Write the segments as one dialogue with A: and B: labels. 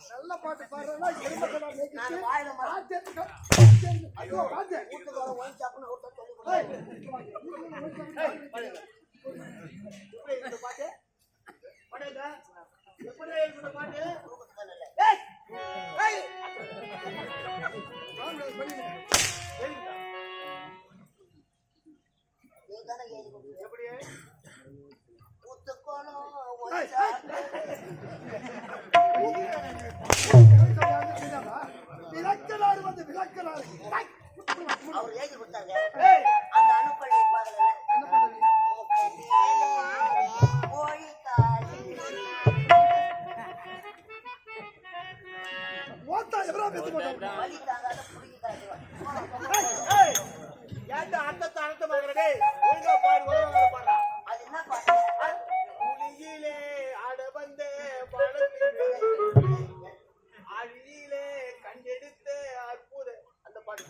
A: நல்ல பாட்டு பாடுறா ஐயோ விளக்கலாறு வந்து விளக்கலாறு
B: அவர் ஏகி கொடுத்தாங்க அந்த அனுப்பள்ளி
A: அர்த்தத்தை அர்த்தமாக
B: அது என்ன பாட்டு
A: ஆட வந்த அழியிலே கண்டெடுத்த அற்புத அந்த பாட்டு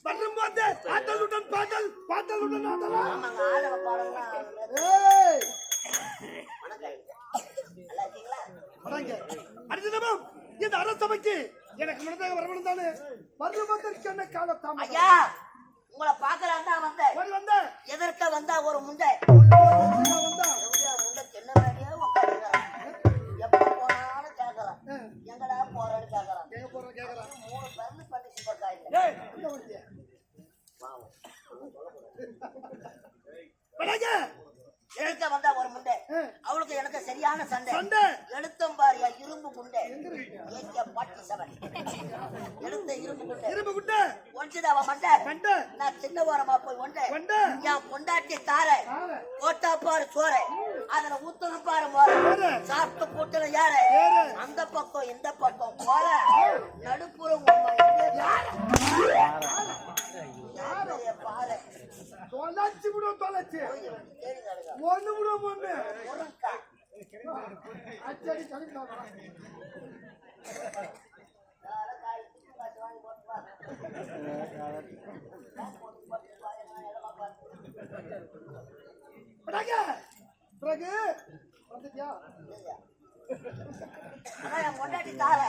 A: வரும்போது ஆட்டலுடன் பாட்டல் பாட்டலுடன் அடுத்ததும் இந்த அரசபைக்கு எனக்கு முன்னதாக வரணும் தானே வருவதற்கு என்ன காலத்தாம
B: ஐயா உங்களை பாக்கலாம் தான் வந்தேன் எதற்க வந்தா ஒரு முண்டை என்ன வேலையா உட்காந்துக்கிறான் எப்ப போனாலும் கேட்கலாம் எங்கடா போறேன்னு கேட்கலாம் 3 பேர்னு பண்ணி சுப்பக்காயில்லை எழுத்த வந்தா ஒரு முண்டை அவளுக்கு எனக்கு சரியான சண்டை எழுத்தம் பாரியா இரும்பு குண்டை பாட்டி சவன் எழுத்த இரும்பு குண்டை ஒன்றுது அவ மண்டை நான் சின்ன ஓரமா போய் ஒண்டை என் பொண்டாட்டி தார போட்டா பாரு சோற அதுல ஊத்தணும் பாரு போற சாப்பிட்டு போட்டுல யார அந்த பக்கம் இந்த பக்கம் போற நடுப்புறம் பாரு தொலைச்சு விடும் தொலைச்சு ஒண்ணு விடும் ஒண்ணு
A: அச்சடி கழிக்கலாம் பிறகு வந்துட்டியா
B: கொண்டாடி தார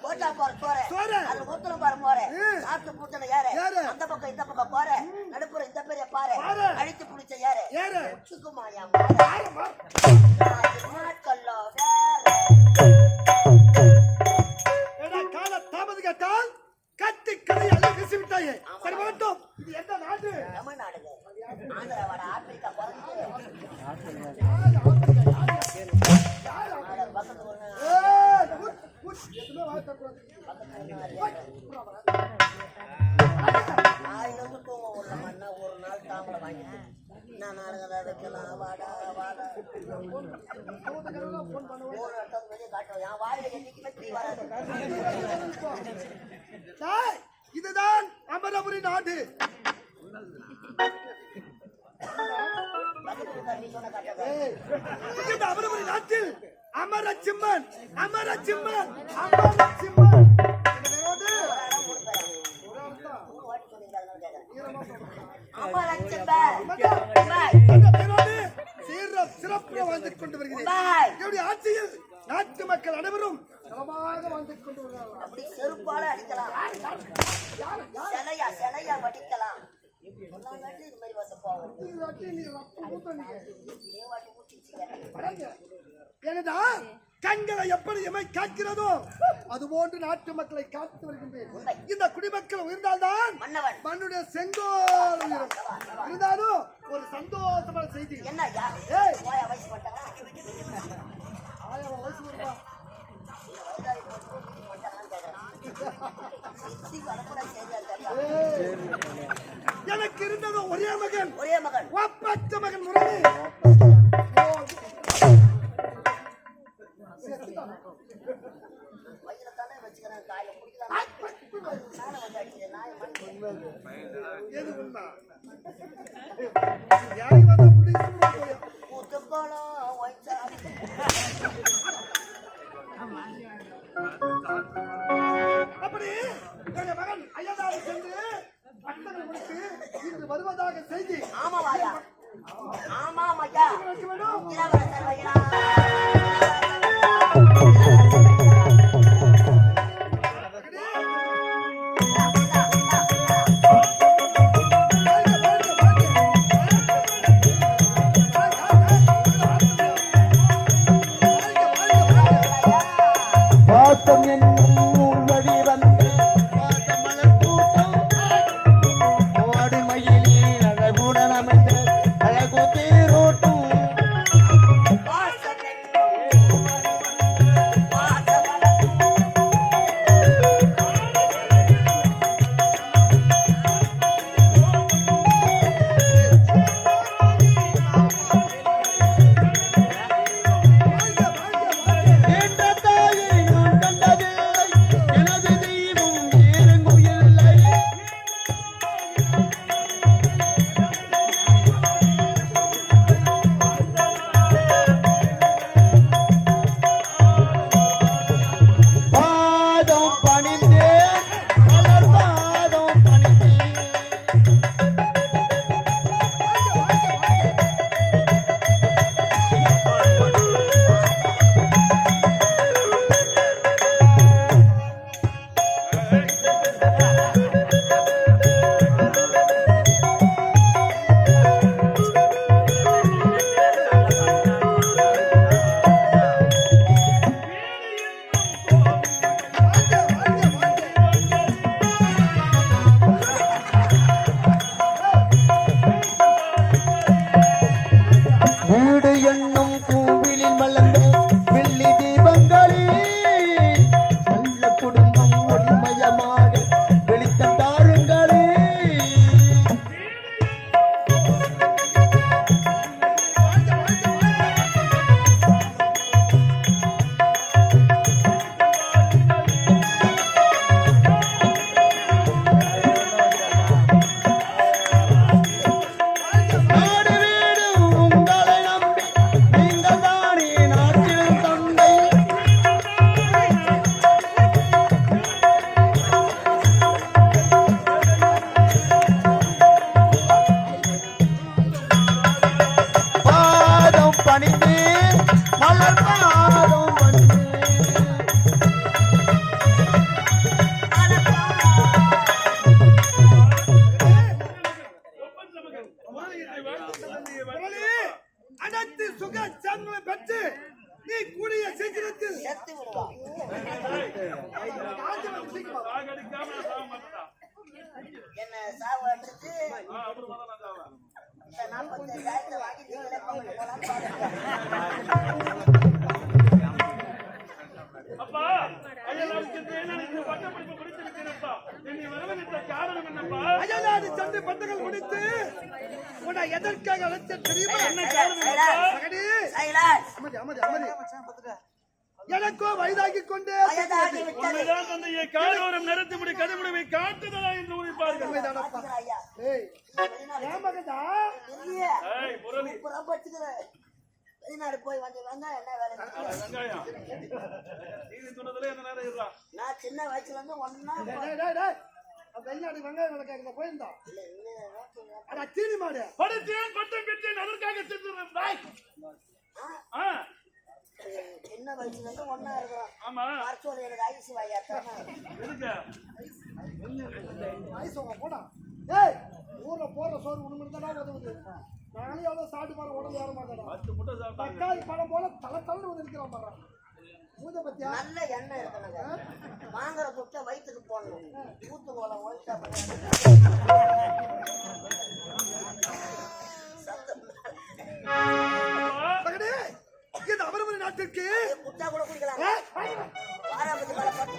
B: போட்டா போற அது மூத்தல பாரு போற சாப்பிட்டு பூத்தல யாரு அந்த பக்கம் இந்த பக்கம் போற நடுப்புற இந்த பெரிய பாரு அழித்து புடிச்ச யாரு சுக்குமாயா கல்லோ
A: கால தாமது கேட்டால் கத்தி கதை அல்ல வீசி விட்டாயே சரி வரட்டும் இது எந்த நாடு
B: தமிழ்நாடுங்க ஆந்திராவோட ஆப்பிரிக்கா ஒரு நாள் தாமலை வாங்கி நான் நாடகம் வைக்கலாம் வாடா வாடா வெளியே காட்டுவோம் என் வாயில என்னைக்குமே தீ வராது.
A: இதுதான் அமரபுரி நாடு. அமரபுரி நாட்டில் அமரச்சிம்மன் அமரச்சிம்மன் அமரச்சிம்மன் சிறப்பு வாழ்ந்துக் கொண்டு வருகிறது. ஆட்சியில் நாட்டு மக்கள் அனைவரும் நலமாக வாழ்ந்துக் கொண்டு வருகிறார்கள்.
B: அப்படி செருப்பால அடிக்கலாம், சிலையா வடிக்கலாம்.
A: எனதா கண்களை எப்படி எமை காக்கிறதோ அதுபோன்று நாட்டு மக்களை காத்து வருகின்றேன். இந்த குடிமக்கள் உயர்ந்தால்தான் மண்ணுடைய செங்கோல் உயரும். இருந்தாலும் ஒரு சந்தோஷமான செய்தி. எனக்கு இருந்தது ஒரே மகன் ஒப்பற்ற மகன் முரளி. எது உண்மை? அப்படி எங்க மகன் ஐயனாரை சென்று பட்டங்கள் முடித்து இன்று வருவதாக செய்தி.
B: ஆமாவாயா? ஆமாமாயா? இளவரசர் ஐயா.
A: மலர்பாதம் பண்ணு அனைத்து சுக சான்மை பெற்று நீ கூடிய சீக்கிரத்தில்
B: செத்து விடுவான். என்ன சாவு அடிச்சுட்டு இந்த 45,000 வாங்கி நீங்களே போகலான்னு பாருங்க.
C: அப்பா அயலாருக்கு எனக்கு பட்டப்படிப்பு முடித்திருக்கிறேன்ப்பா. என்னை வரவழைத்த காரணம் என்னப்பா?
A: அயலாடு சென்று பட்டுகள் முடித்து உன்னை எதற்காக அழைத்த தெரியுமா?
C: என்ன காரணம் அப்பா?
A: மகனே,
B: சைலன்ஸ்.
A: அமைதி அமைதி அமைதி. எனக்கோ வயதாகி கொண்டே
B: வயதாகி விட்டது.
C: உண்மைதான் தந்தையே, காலோரம் நிறுத்தி முடி கதைமுடிவை காட்டுதலா என்று உரைப்பார்கள்.
A: உண்மைதானப்பா?
B: ஐயா,
A: ஏய், ஏன் மகன்டா?
B: இல்லையே.
C: ஏய் முரளி,
B: புறம் படுத்துக்கிறேன். வெளிநாடு போய் வந்து வெங்காயம் என்ன வேலை செஞ்சீங்க?
C: வெங்காயம் நீதி சொன்னதுல என்ன நேரம் இருறா?
B: நான் சின்ன வயசுல இருந்து ஒன்னா
A: டேய், டேய், டேய். அந்த வெளிநாடு வெங்காயம் விளக்காக போயிருந்தா அட தீனி மாடு
C: படித்தேன் பட்டம் பெற்றேன் அதற்காக சென்றுறேன் பாய். ஆ
B: சின்ன வயசுல இருந்து ஒன்னா இருக்கிறோம்.
C: ஆமா
B: பார்ச்சோல எனக்கு ஐசி வாயா தானே.
C: எதுக்கு?
A: ஐசோங்க போடா. ஏய், ஊர்ல போற சோறு உண்மைதானா உதவுது. நானே எவ்வளவு சாப்பிட்டு பாரு உடம்பு ஏற மாட்டேடா.
C: 10 முட்டை சாப்பிட்டாங்க.
A: தக்காளி பழம் போல தலை தலை வந்து நிற்கிறான் பாரு. மூஞ்ச பத்தியா?
B: நல்ல எண்ணெய் இருக்கணுங்க. வாங்குற குட்டை வயிற்றுக்கு போடணும். ஊத்து கோலம் ஒழிச்சா
A: மகனே, இந்த அவரவர் நாட்டிற்கு
B: குட்டா கூட குடிக்கலாம். வாராபதி மேல பட்டு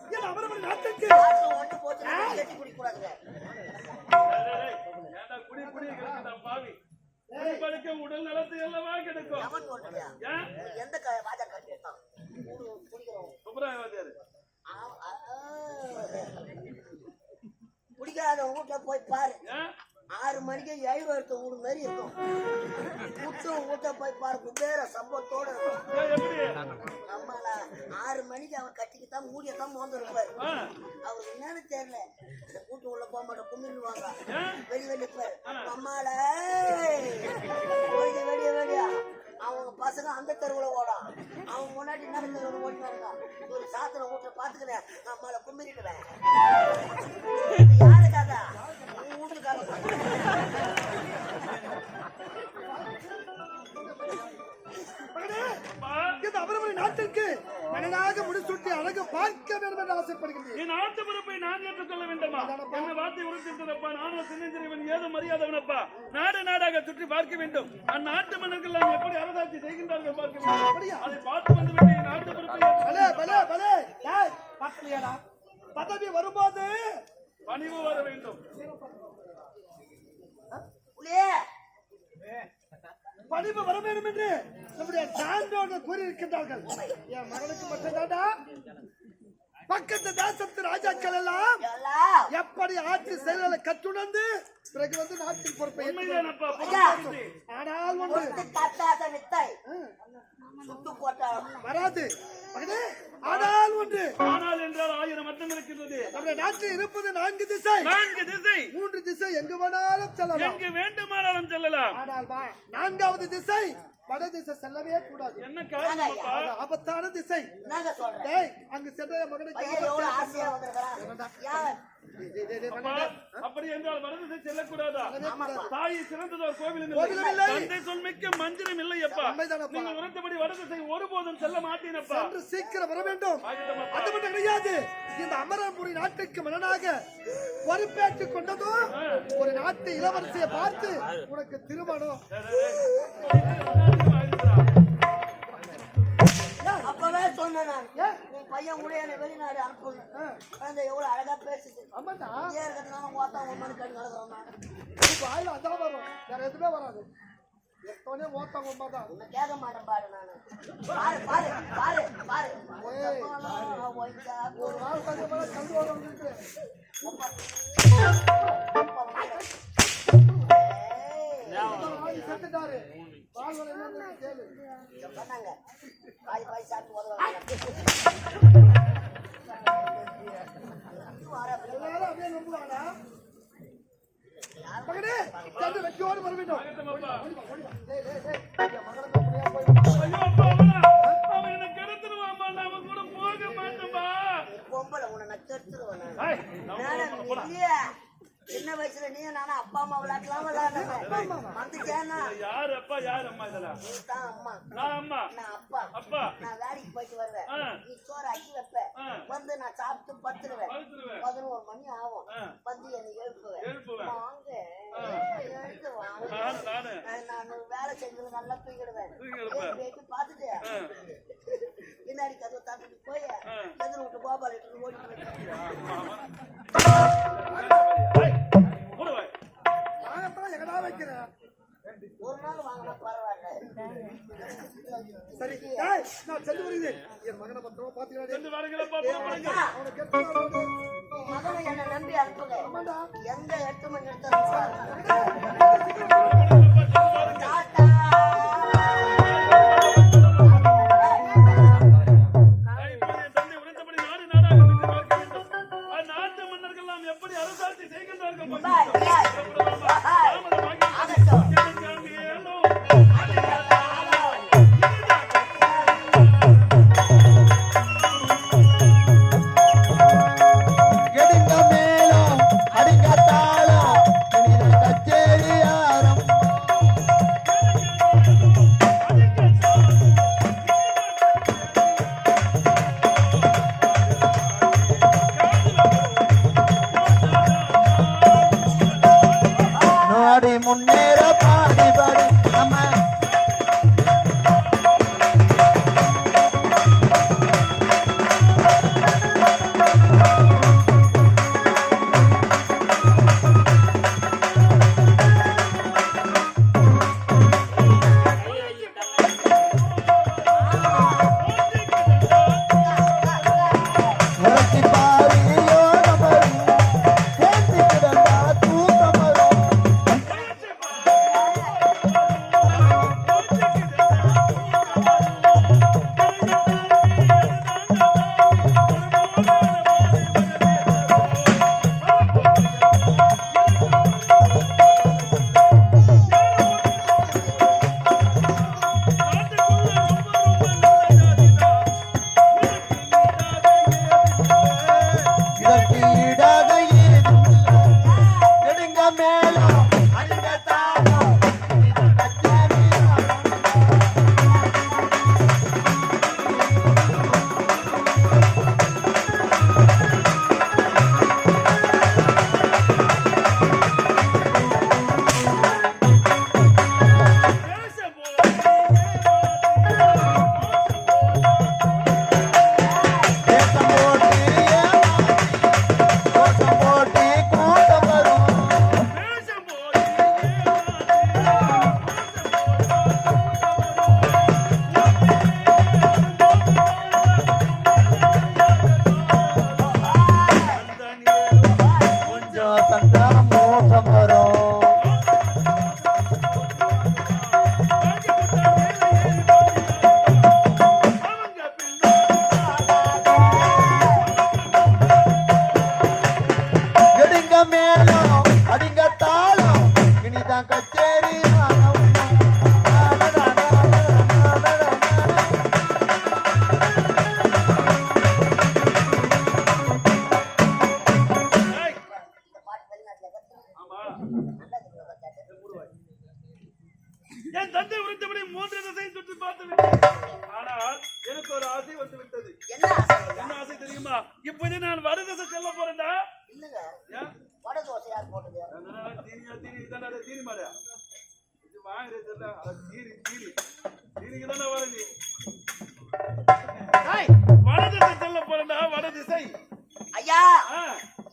A: இந்த அவரவர் நாட்டிற்கு
B: ஒட்டு போட்டு கட்டி குடிக்கூடாதுங்க.
C: ஏண்டா குடி குடி கிடக்குதா பாவி? குடிப்பழக்க உடல் நலத்தை அல்லவா கிடைக்கும்.
B: அவன் போட்டுட்டியா?
C: ஏன்?
B: எந்த வாஜா கட்டி எடுத்தான்? குடிக்கிறோம்.
C: சுப்ராயவாதியாரு
B: குடிக்காத வீட்டுல போய் பாரு.
C: ஏன்?
B: 6 மணிக்கு 7 எடுத்த வீடு மாதிரி இருக்கும். வீட்டை போய் பாரு. குபேர சம்பவத்தோட இருக்கும்.
C: ஏன் எப்படி?
B: நம்மள 6 மணிக்கு அவன் கட்டிக்கிட்டான் மூடியத்தான் மோந்து இருப்பாரு.
C: ஆ,
B: அவருக்கு என்னன்னு தெரியல. இந்த கூட்டு உள்ள போக மாட்டேன் கும்பிடுவாங்க.
C: ஏன்?
B: வெளியே நிற்பாரு. அம்மால வெளியா அவங்க பசங்க அந்த தெருவுல ஓடும். அவங்க முன்னாடி என்ன தெருவுல ஓடினாங்க. ஒரு சாத்திர வீட்டுல பாத்துக்கிறேன். நம்மள கும்பிடுவேன். யாருக்காக? வீட்டுக்காக.
A: மகனே,
C: அப்பா,
A: இந்த அவரவர் நாட்டிற்கு மனதாக முடிசூட்டி அழகு பார்க்க வேண்டும் என்று ஆசைப்படுகின்றேன்.
C: என் நாட்டு பொறுப்பை நான் ஏற்றுக்கொள்ள வேண்டுமா? என்ன வார்த்தை உறுத்திருந்ததப்பா? நானும் சின்னஞ்சிறியவன் ஏதோ மரியாதவனப்பா. நாடு நாடாக சுற்றி பார்க்க வேண்டும். அந்நாட்டு மன்னர்கள் எப்படி அரசாட்சி செய்கின்றார்கள் பார்க்க வேண்டும். அதை பார்த்து வந்து விட்டு என் நாட்டு பொறுப்பை
A: பலே பலே பலே. டேய், பாக்கலையாடா? பதவி வரும்போது
C: பணிவு வர வேண்டும்.
B: புளியே
A: பணிவு வர வேண்டும் என்று நம்முடைய சான்றோர்கள் கூறியிருக்கின்றார்கள். என் மகனுக்கு மட்டும்தாண்டா பக்கத்து தேசத்து ராஜாக்கள் எல்லாம்
B: எல்லாம்
A: எப்படி ஆட்சி செயல்களை கற்றுணர்ந்து பிறகு வந்து நாட்டின் பொறுப்பை
C: உண்மைதானப்பா?
A: ஏற்று ஆனால் ஒன்று
B: காட்டாத வித்தை சுட்டு போட்டாலும்
A: வராது மகனே. ஆனால் ஒன்று,
C: ஆனால் என்றால் 1000 அர்த்தம் இருக்கின்றது.
A: நம்முடைய நாட்டில் இருப்பது 4 திசை.
C: 4 திசை
A: 3 திசை எங்கு வேணாலும் செல்லலாம்.
C: எங்கு வேண்டுமானாலும் செல்லலாம்.
A: ஆனால் 4வது திசை வட திசை செல்லவே கூடாது.
C: என்ன காரணம் அப்பா?
A: அது ஆபத்தான திசை.
B: நாங்க சொல்றேன்.
A: டேய், அங்கு சென்ற மகனுக்கு
B: பையன் எவ்வளவு ஆசையா வந்திருக்கிறான். யார்?
C: அப்பா, அப்படி என்றால் வடதிசை செல்லக்கூடாதா?
A: கூடாது.
C: தாயை சிறந்ததோர் கோவிலும்
A: கோவிலும்
C: இல்லை.
A: இல்லை.
C: தந்தை சொல் மிக்க மந்திரம் இல்லை அப்பா.
A: உண்மைதானப்பா?
C: நீங்கள் உரைத்தபடி வடதிசை ஒருபோதும் செல்ல மாட்டேனப்பா.
A: சென்று சீக்கிரம் வர வேண்டும்.
C: ஆகிட்டமப்பா.
A: அது மட்டும் கிடையாது, இந்த அமரபுரி நாட்டுக்கு மன்னனாக பொறுப்பேற்றுக் கொண்டதும் ஒரு நாட்டு இளவரசியை பார்த்து உனக்கு திருமணம்.
B: அப்பவே சொன்னேன் நான்.
A: ஏன்?
B: உன் பையன் கூட என்னை வெளிநாடு அனுப்பணும். குழந்தை எவ்வளவு அழகா பேசுது.
A: ஆமாண்டா,
B: இங்கே இருக்கிறதுனால ஓத்தா ஒன்னு கண் நடக்கிறோம் நான்.
A: இப்ப ஆயில அதான் வரும், வேற எதுவுமே வராது. எத்தோனே ஓத்தாங்க உண்மைதான்.
B: உன்னை கேட்க மாட்டேன் பாரு நானு. பாரு பாரு பாரு பாரு.
A: ஏய்,
B: ஒய்ச்சா
A: ஒரு நாள் கொஞ்சம் மேல கண்டு வர வந்துருக்கு. செத்துட்டாரு. வாழ்வலை என்ன கேளு.
B: பண்ணாங்க பாய் பாய் சாப்பிட்டு உதவாங்க.
A: எல்லாரும் அப்படியே நம்புவாடா. மகனே சென்று வெற்றியோடு வர வேண்டும்.
C: ஆகட்டுமப்பா.
A: டேய், டேய், டேய். என் மகனுக்கு அப்படியே போய்
C: ஐயோ அப்பா, அவன் என்னை கெடுத்துருவான்பா. நான் அவன் கூட போக மாட்டேன்பா.
B: பொம்பளை உன்னை நான் கெடுத்துருவேன் நான்.
C: ஏய், நம்ம
B: மேடம்,
C: போடா.
B: இல்லையா? சின்ன வயசுல நீ நானும் அப்பா அம்மா விளையாட்டுலாம் விளையாடுறேன். வந்துச்சேன்னா
C: யாரு அப்பா யாரு அம்மா இதெல்லாம்?
B: நீ தான் அம்மா,
C: நான் அம்மா
B: நான் அப்பா.
C: அப்பா
B: நான் வேலைக்கு போயிட்டு வருவேன்.
C: ஆ.
B: நீ சோறு அக்கி வைப்ப.
C: ஆ.
B: வந்து நான் சாப்பிட்டு படுத்துருவேன்.
C: படுத்துருவேன்.
B: 11 மணி ஆகும்.
C: ஆ.
B: வந்து என்னை எழுப்புவேன்.
C: எழுப்புவேன்.
B: வாங்க,
C: ஆ.
B: எழுந்து வாங்க.
C: நானு
B: நான் வேலை செஞ்சது நல்லா தூக்கிடுவேன்.
C: தூக்கி எடுப்பேன்.
B: போயிட்டு பார்த்துட்டு பின்னாடி கதவை தாண்டிட்டு போய் எதிர விட்டு கோபால் எடுத்து ஓடி
C: போடுவாய்.
A: வாங்கத்தான் எங்கடா வைக்கிறேன்.
B: ஒரு நாள் வாங்கினா பரவாயில்ல.
A: சரி டேய், நான் சென்று வருகிறேன். என் மகனை பத்திரமா பாத்துக்கிறேன்.
C: சென்று வாருங்களப்பா, போடுங்க.
A: அவனை கேட்டு
B: மகனை என்னை நம்பி அனுப்புங்க.
A: ஆமாண்டா.
B: எங்க 8 மணி எடுத்தாலும் டாட்டா.
C: என் தந்தை உரைத்தபடி நாடு நாடாக சுற்றி பார்க்க வேண்டும். அந்நாட்டு மன்னர்கள் எல்லாம் எப்படி அரசாட்சி செய்கின்றார்கள்
B: பாய், பாய்.
C: தாமதமாகி எனக்கு அங்கே ஏனோ
D: எடுங்க மேளம் அடிங்க தாளம் இனித கச்சேரி ஆரம் நாடி முன்னேற பாடி பாடி நம்ம உரசி பாரியோட வரும் சேர்த்து கிடந்தா தூக்கம் வரும் இதற்கு ஈடாக ஏதுமில்லை. எடுங்க மேளம் அடிங்க தாளம் இனித கச்சேரி ஆரம் தேசம் போட்டு ஏமாத்தி கோஷம் போட்டு கூட்டம் வரும் கொஞ்சம் தந்தா மோசம் வரும் எடுங்க மேளம் அடிங்க தாளம் இனிதான் கச்சேரி ஆரம்.
B: இந்த பாட்டு வெளிநாட்டுல கத்துறேன்.
C: ஆமா.
B: நல்லா இருக்கு கேட்டது.
C: என் தந்தை உரைத்தபடி 3 திசை சுற்றி பார்த்து விட்டேன். ஆனால் எனக்கு ஒரு ஆசை வந்து விட்டது.
B: என்ன ஆசை?
C: என்ன ஆசை தெரியுமா? இப்போது நான் வட திசை செல்ல போறேன்டா.
B: இல்லைங்க,
C: ஏன்?
B: வடை தோசை யார் போட்டது?
C: தீனி மாடியா இது வாங்குறது தீனிக்கு தானே வர நீ வட திசை செல்ல போறேன்டா. வட திசை.
B: ஐயா,
C: ஆ,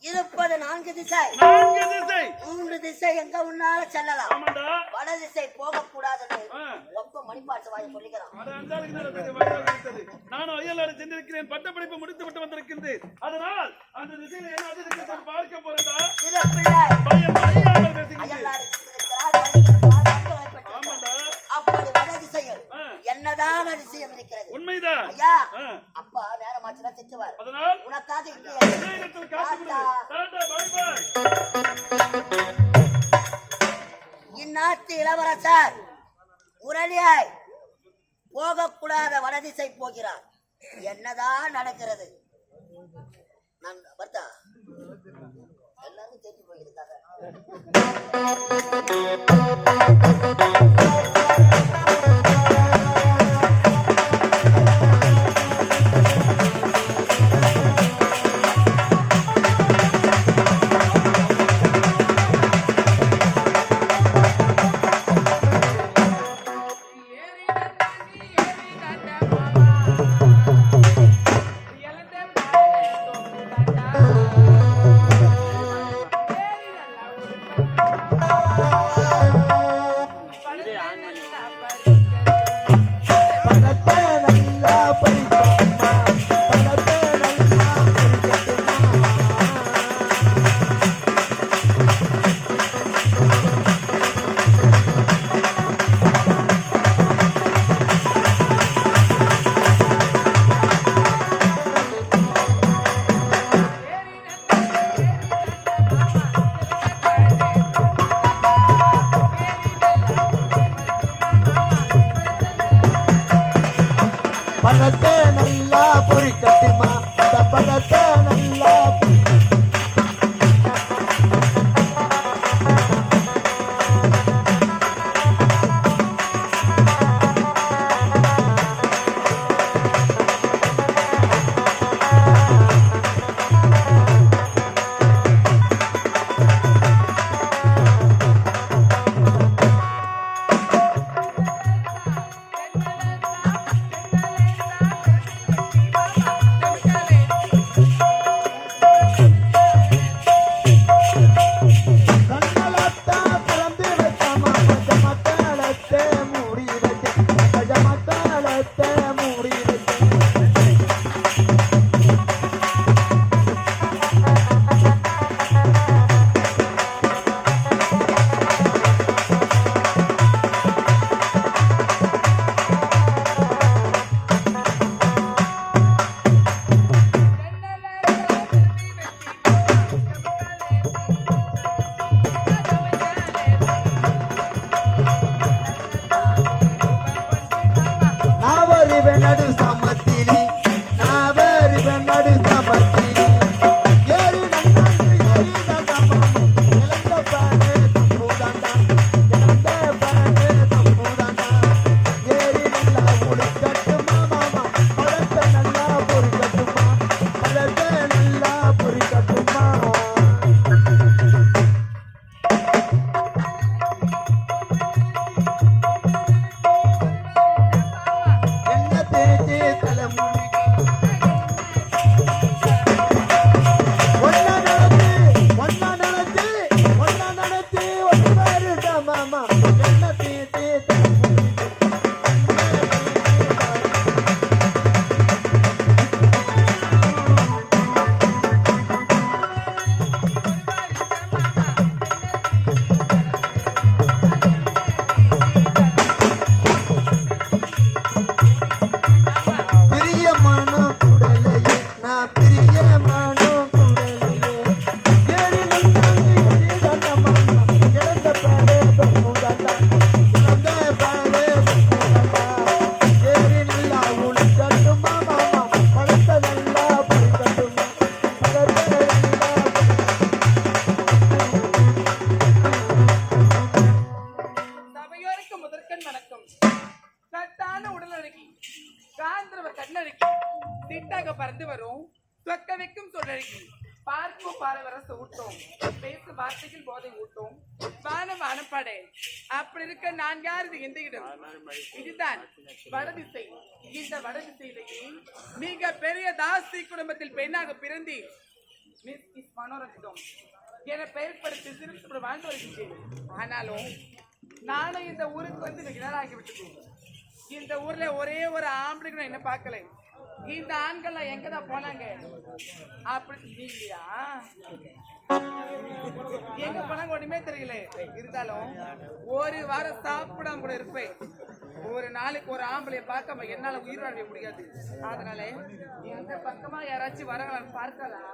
B: இருப்பது 4 திசை.
C: 4 திசை.
B: 3 திசை எங்க உன்னால செல்லலாம்.
C: ஆமாண்டா.
B: வட திசை போக கூடாதுன்னு
C: ஆ.
B: ரொம்ப மணிப்பாட்டு வாயை சொல்லிக்கிறான்.
C: அது அஞ்சாளுக்கு தான் எனக்கு வழியாக இருக்கிறது. நானும் அயலாறு சென்றிருக்கிறேன். பட்டப்படிப்பு முடித்து விட்டு வந்திருக்கின்றேன். அதனால் அந்த திசையில என்ன அதிர்ஷ்டத்தை பார்க்க போறேன்டா.
B: சிறப்பிள்ளை
C: பயம் அறியாமல் பேசுகிறேன்.
B: அயலாறு இருக்கிறார், வழிபடுகிறார், வழிபடுகிறார்.
C: ஆமாண்டா.
B: அப்படி வட திசையில்
C: ஆ.
B: என்னதான் அதிசயம் இருக்கிறது.
C: உண்மைதான்.
B: ஐயா,
C: ஆ.
B: அப்பா நேரமாச்சுன்னா திட்டுவார்.
C: அதனால்
B: உனக்காக இங்கே
C: விநாயகத்தில் காத்து
B: டாடா.
C: Tata, by by.
B: இந்நாட்டு இளவரசர் முரளியாய் போகக்கூடாத வடதிசை போகிறார். என்னதான் நடக்கிறது? நான் பர்த்தா எல்லாரும் தெரிஞ்சு போயிருக்காங்க.
D: பழத்தை நல்லா பொறிக்கட்டுமா, அந்த பழத்தை நல்லா நடு சமத்திரி நாவரி நடு சமத்திரி ஏறி நன்னாண்டு ஏறி நன்னமா இளந்த பாடு தம்பூதாண்டா இளந்த பாடு தம்பூதாண்டா ஏறி நல்லா பொறிக்கட்டுமா மாமா பழத்தை நல்லா பொறிக்கட்டுமா பழத்தை நல்லா பொறிக்கட்டுமா
E: பறந்து வரும் சொக்க வைக்கும் சொல்லி பார்க்கும் பாரவரச ஊட்டும் பேசு வார்த்தைகள் போதை ஊட்டும் வானப்படை அப்படி இருக்க நான் யார் இது எந்த இடம் இதுதான் வடதிசை. இந்த வடதிசையிலேயே மிக பெரிய தாசி குடும்பத்தில் பெண்ணாக பிறந்து மிஸ் மனோரஞ்சிதம் என பெயர் படுத்தி சிறுத்து வாழ்ந்து வருகின்றேன். ஆனாலும் நானும் இந்த ஊருக்கு வந்து வெகு நாள் ஆகிவிட்டது. இந்த ஊர்ல ஒரே ஒரு ஆம்பளைக்கு என்ன பார்க்கல. இந்த ஆண்கள் எங்கதான் போனாங்க அப்படி இல்லையா? எங்க போனாங்க ஒண்ணுமே தெரியல. இருந்தாலும் ஒரு வாரம் சாப்பிடாம கூட இருப்பேன். ஒரு நாளைக்கு ஒரு ஆம்பளைய பார்க்காம என்னால உயிர் வாழ முடியாது. அதனால இந்த பக்கமா யாராச்சும் வரங்களான்னு பார்க்கலாம்.